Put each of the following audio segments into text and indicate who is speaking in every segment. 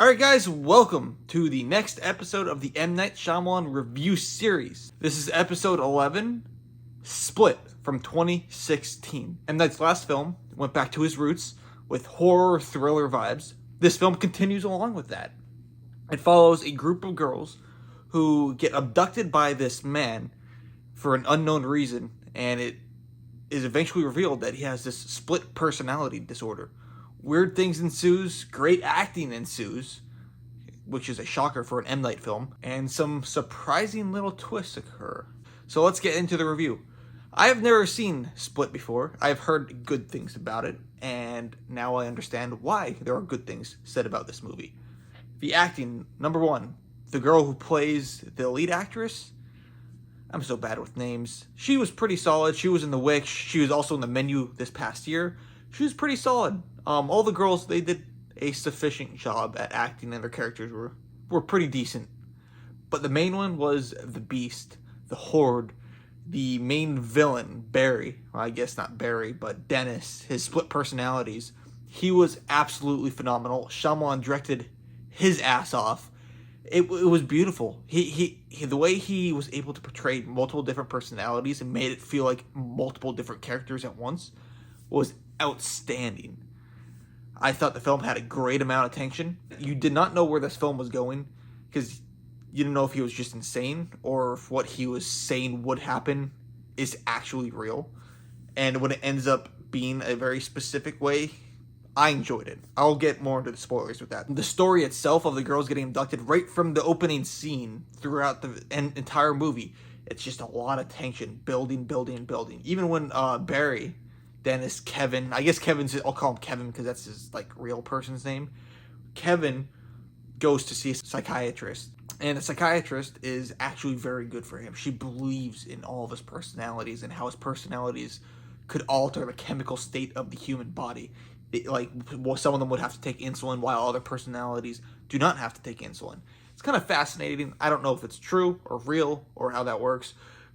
Speaker 1: Alright guys, welcome to the next episode of the M. Night Shyamalan review series. This is episode 11, Split, from 2016. M. Night's last film went back to his roots with horror thriller vibes. This film continues along with that. It follows a group of girls who get abducted by this man for an unknown reason, and it is eventually revealed that he has this split personality disorder. Weird things ensues, great acting ensues, which is a shocker for an M. Night film, and some surprising little twists occur. So let's get into the review. I have never seen Split before. I've heard good things about it, and now I understand why there are good things said about this movie. The acting, number one, the girl who plays the lead actress, I'm so bad with names. She was pretty solid. She was in The Witch. She was also in The Menu this past year. She was pretty solid. All the girls, they did a sufficient job at acting, and their characters were pretty decent. But the main one was the Beast, the Horde, the main villain, Barry. Well, I guess not Barry, but Dennis, his split personalities. He was absolutely phenomenal. Shyamalan directed his ass off. It was beautiful. He the way he was able to portray multiple different personalities and made it feel like multiple different characters at once was outstanding. I thought the film had a great amount of tension. You did not know where this film was going because you didn't know if he was just insane or if what he was saying would happen is actually real. And when it ends up being a very specific way, I enjoyed it. I'll get more into the spoilers with that. The story itself of the girls getting abducted right from the opening scene throughout the entire movie, it's just a lot of tension, building. Even when Barry, Dennis, Kevin, I guess I'll call him Kevin because that's his real person's name. Kevin goes to see a psychiatrist, and the psychiatrist is actually very good for him. She believes in all of his personalities and how his personalities could alter the chemical state of the human body. Some of them would have to take insulin while other personalities do not have to take insulin. It's kind of fascinating. I don't know if it's true or real or how that works,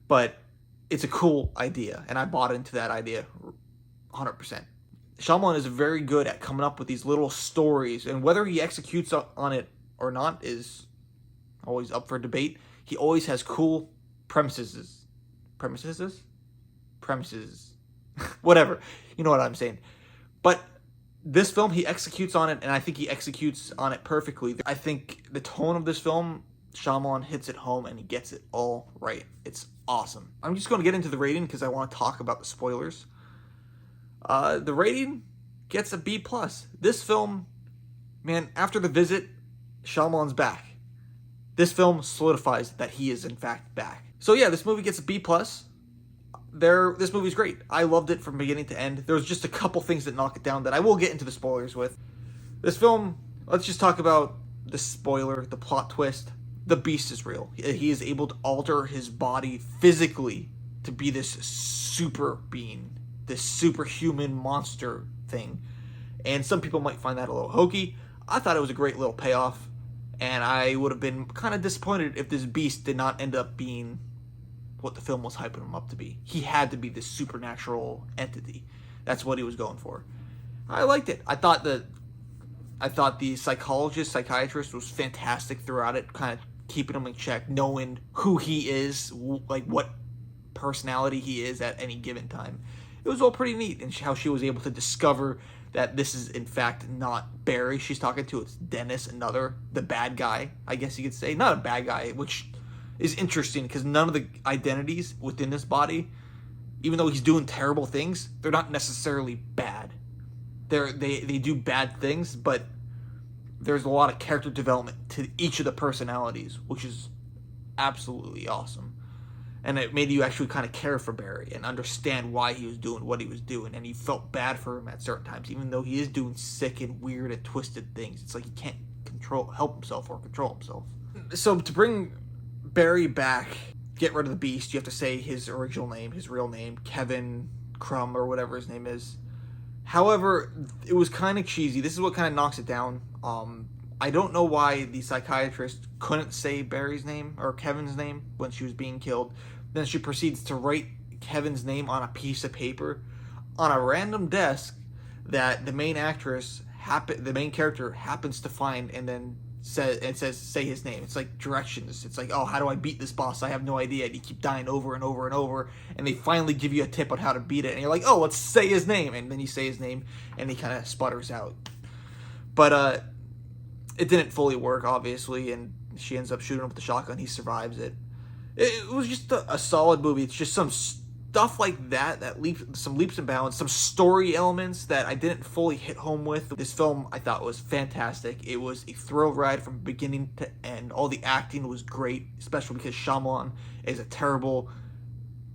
Speaker 1: but it's a cool idea, and I bought into that idea 100%. Shyamalan is very good at coming up with these little stories, and whether he executes on it or not is always up for debate. He always has cool premises. Whatever. You know what I'm saying. But this film, he executes on it, and I think he executes on it perfectly. I think the tone of this film, Shyamalan hits it home, and he gets it all right. It's awesome. I'm just going to get into the rating because I want to talk about the spoilers. The rating gets a B+. This film, man, after The Visit, Shyamalan's back. This film solidifies that he is in fact back. So yeah, this movie gets a B+. This movie's great. I loved it from beginning to end. There's just a couple things that knock it down that I will get into the spoilers with. This film, let's just talk about the spoiler, the plot twist. The Beast is real. He is able to alter his body physically to be this super being, this superhuman monster thing. And some people might find that a little hokey. I thought it was a great little payoff, and I would have been kind of disappointed if this Beast did not end up being what the film was hyping him up to be. He had to be this supernatural entity. That's what he was going for. I liked it. I thought the psychiatrist was fantastic throughout it, kind of keeping him in check, knowing who he is, what personality he is at any given time. It was all pretty neat, and how she was able to discover that this is in fact not Barry she's talking to. It's Dennis, the bad guy, I guess you could say. Not a bad guy, which is interesting because none of the identities within this body, even though he's doing terrible things, they're not necessarily bad. They do bad things, but there's a lot of character development to each of the personalities, which is absolutely awesome. And it made you actually kind of care for Barry and understand why he was doing what he was doing. And you felt bad for him at certain times, even though he is doing sick and weird and twisted things. It's like he can't help himself or control himself. So to bring Barry back, get rid of the Beast, you have to say his original name, his real name, Kevin Crumb or whatever his name is. However, it was kind of cheesy. This is what kind of knocks it down. I don't know why the psychiatrist couldn't say Barry's name or Kevin's name when she was being killed. Then she proceeds to write Kevin's name on a piece of paper on a random desk that the main actress the main character happens to find and then says say his name. It's like directions. It's like, oh, how do I beat this boss? I have no idea. And you keep dying over and over and over, and they finally give you a tip on how to beat it, and you're like, oh, let's say his name. And then you say his name and he kind of sputters out. But it didn't fully work, obviously, and she ends up shooting him with the shotgun. He survives it. It was just a solid movie. It's just some stuff like that some leaps and bounds, some story elements that I didn't fully hit home with. This film I thought was fantastic. It was a thrill ride from beginning to end. All the acting was great, especially because Shyamalan is a terrible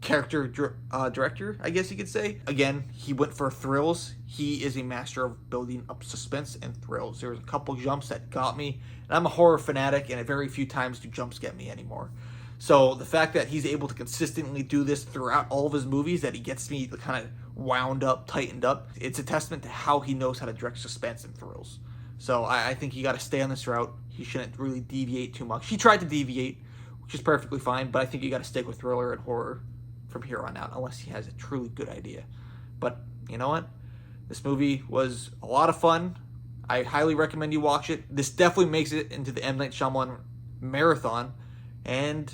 Speaker 1: character director, I guess you could say. Again, he went for thrills. He is a master of building up suspense and thrills. There was a couple jumps that got me, and I'm a horror fanatic, and very few times do jumps get me anymore. So the fact that he's able to consistently do this throughout all of his movies, that he gets me kind of wound up, tightened up, it's a testament to how he knows how to direct suspense and thrills. So I think you got to stay on this route. He shouldn't really deviate too much. He tried to deviate, which is perfectly fine, but I think you got to stick with thriller and horror from here on out, unless he has a truly good idea. But you know what? This movie was a lot of fun. I highly recommend you watch it. This definitely makes it into the M. Night Shyamalan marathon. And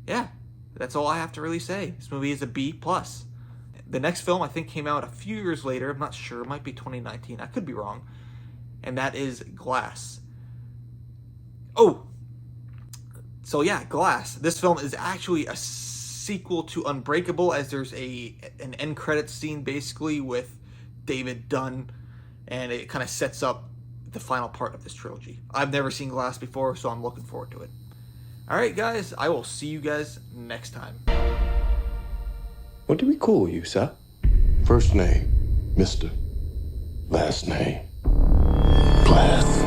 Speaker 1: yeah, that's all I have to really say. This movie is a B+. The next film I think came out a few years later. I'm not sure. It might be 2019. I could be wrong. And that is Glass. Oh, so yeah, Glass. This film is actually a sequel to Unbreakable, as there's an end credits scene basically with David Dunn, and it kind of sets up the final part of this trilogy. I've never seen Glass before, so I'm looking forward to it. Alright guys, I will see you guys next time.
Speaker 2: What do we call you, sir?
Speaker 3: First name, Mr. Last name, Glass.